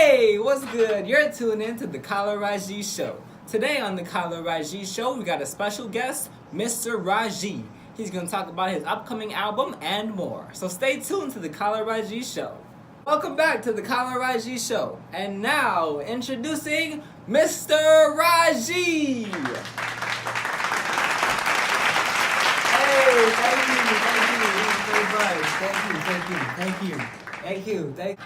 Hey, what's good? You're tuned in to the Callah Raji Show. Today on the Callah Raji Show, we got a special guest, Mr. Raji. He's going to talk about his upcoming album and more. So stay tuned to the Callah Raji Show. Welcome back to the Callah Raji Show. And now, introducing Mr. Raji. Hey, thank you.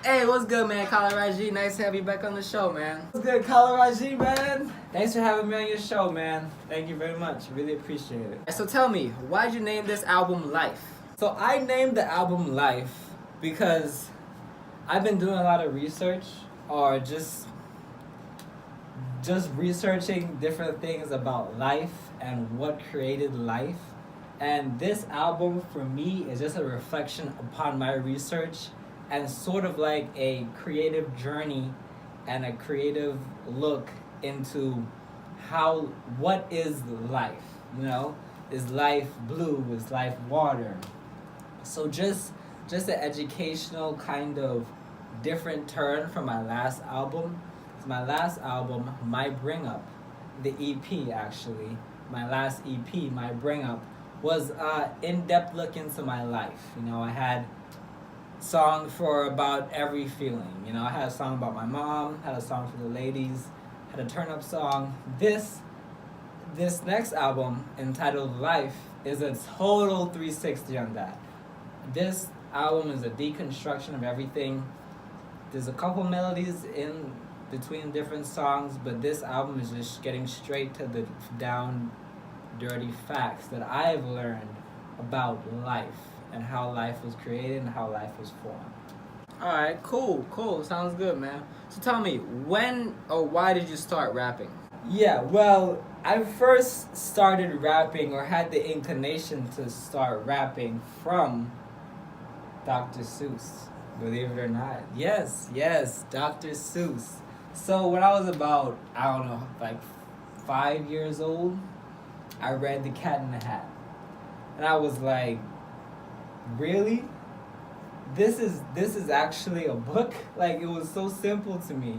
Hey, what's good, man? Callah Raji, nice to have you back on the show, man. What's good, Callah Raji, man? Thanks for having me on your show, man. Thank you very much. Really appreciate it. So tell me, why'd you name this album Life? So I named the album Life because I've been doing a lot of research, or just researching different things about life and what created life. And this album, for me, is just a reflection upon my research and sort of like a creative journey and a creative look into what is life, you know? Is life blue? Is life water? So just an educational kind of different turn from my last album. It's my last album, My Bring Up, the EP actually, my last EP, My Bring Up, was in-depth look into my life. You know, I had song for about every feeling. You know, I had a song about my mom, had a song for the ladies, had a turn-up song. This next album, entitled Life, is a total 360 on that. This album is a deconstruction of everything. There's a couple melodies in between different songs, but this album is just getting straight to the down dirty facts that I've learned about life and how life was created and how life was formed. Alright, cool. Sounds good, man. So tell me, when or why did you start rapping? Yeah, well, I first started rapping, or had the inclination to start rapping, from Dr. Seuss. Believe it or not. Yes, Dr. Seuss. So when I was about, I don't know, like 5 years old, I read The Cat in the Hat. And I was like, really? This is actually a book? Like, it was so simple to me.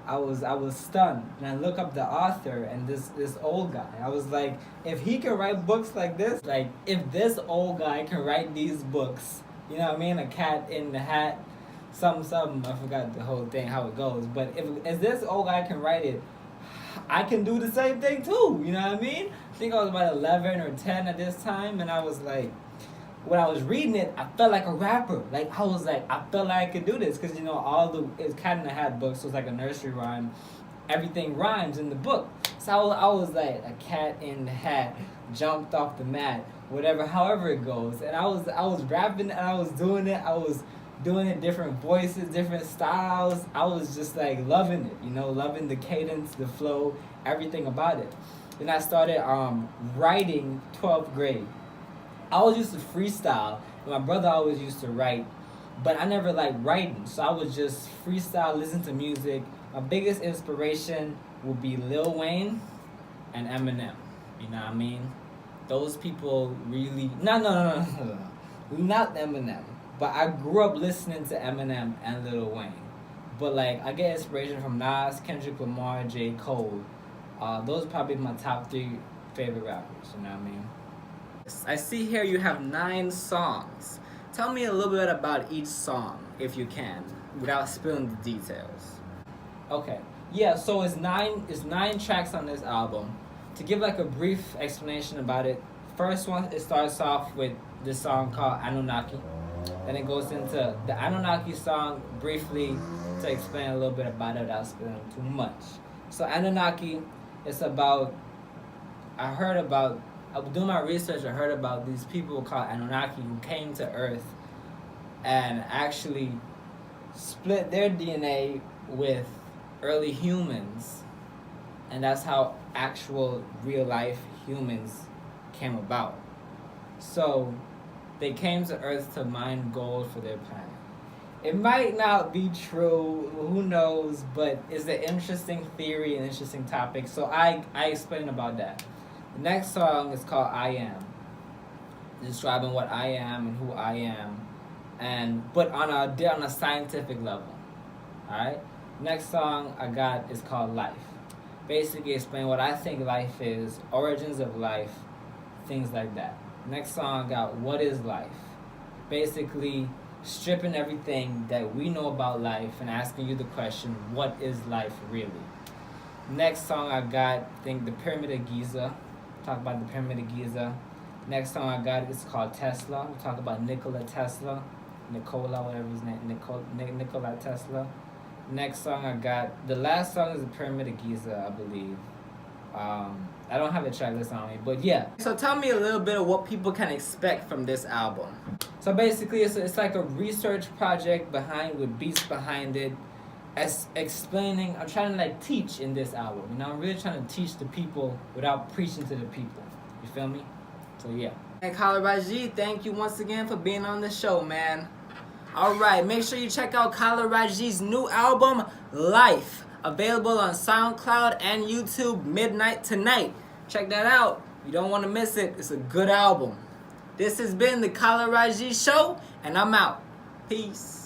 I was stunned. And I look up the author, and this old guy. I was like, if he can write books like this, like if this old guy can write these books, you know what I mean? A cat in the hat, something, I forgot the whole thing, how it goes. But if this old guy can write it, I can do the same thing too, you know what I mean? I think I was about 11 or 10 at this time, and I was like, when I was reading it, I felt like a rapper. Like, I felt like I could do this, because, you know, it's Cat in the Hat books, so it's like a nursery rhyme. Everything rhymes in the book. So I was like, a cat in the hat jumped off the mat, whatever, however it goes. And I was rapping, and I was doing it. I was doing it different voices, different styles. I was just like loving it, you know, loving the cadence, the flow, everything about it. Then I started writing 12th grade. I always used to freestyle. My brother always used to write, but I never liked writing, so I would just freestyle, listen to music. My biggest inspiration would be Lil Wayne and Eminem. You know what I mean? Those people really... No. Not Eminem. But I grew up listening to Eminem and Lil Wayne. But like, I get inspiration from Nas, Kendrick Lamar, J. Cole. Those are probably my top 3 favorite rappers, you know what I mean? I see here you have 9 songs. Tell me a little bit about each song, if you can, without spilling the details. Okay, yeah, so it's nine tracks on this album. To give like a brief explanation about it, first one, it starts off with this song called Anunnaki. Then it goes into the Anunnaki song briefly to explain a little bit about it without spilling too much. So Anunnaki, it's about, I was doing my research, I heard about these people called Anunnaki who came to Earth and actually split their DNA with early humans. And that's how actual real life humans came about. So they came to Earth to mine gold for their planet. It might not be true, who knows, but it's an interesting theory, an interesting topic. So I explain about that. The next song is called I Am, describing what I am and who I am, but on a scientific level. Alright? Next song I got is called Life. Basically explain what I think life is, origins of life, things like that. Next song I got What is Life? Basically stripping everything that we know about life and asking you the question, what is life really? Next song I got, I think, the Pyramid of Giza. Talk about the Pyramid of Giza. Next song I got is called Tesla. We'll talk about Nikola Tesla. Whatever his name, Nikola Tesla. Next song I got, the last song is the Pyramid of Giza, I believe. I don't have a track list on me, but yeah. So tell me a little bit of what people can expect from this album. So basically, it's like a research project with beats behind it, as explaining. I'm trying to like teach in this album. You know, I'm really trying to teach the people without preaching to the people. You feel me? So yeah. And Callah Raji, thank you once again for being on the show, man. Alright, make sure you check out Callah Raji's new album, Life. Available on SoundCloud and YouTube midnight tonight. Check that out. You don't want to miss it. It's a good album. This has been the Callah Raji Show, and I'm out. Peace.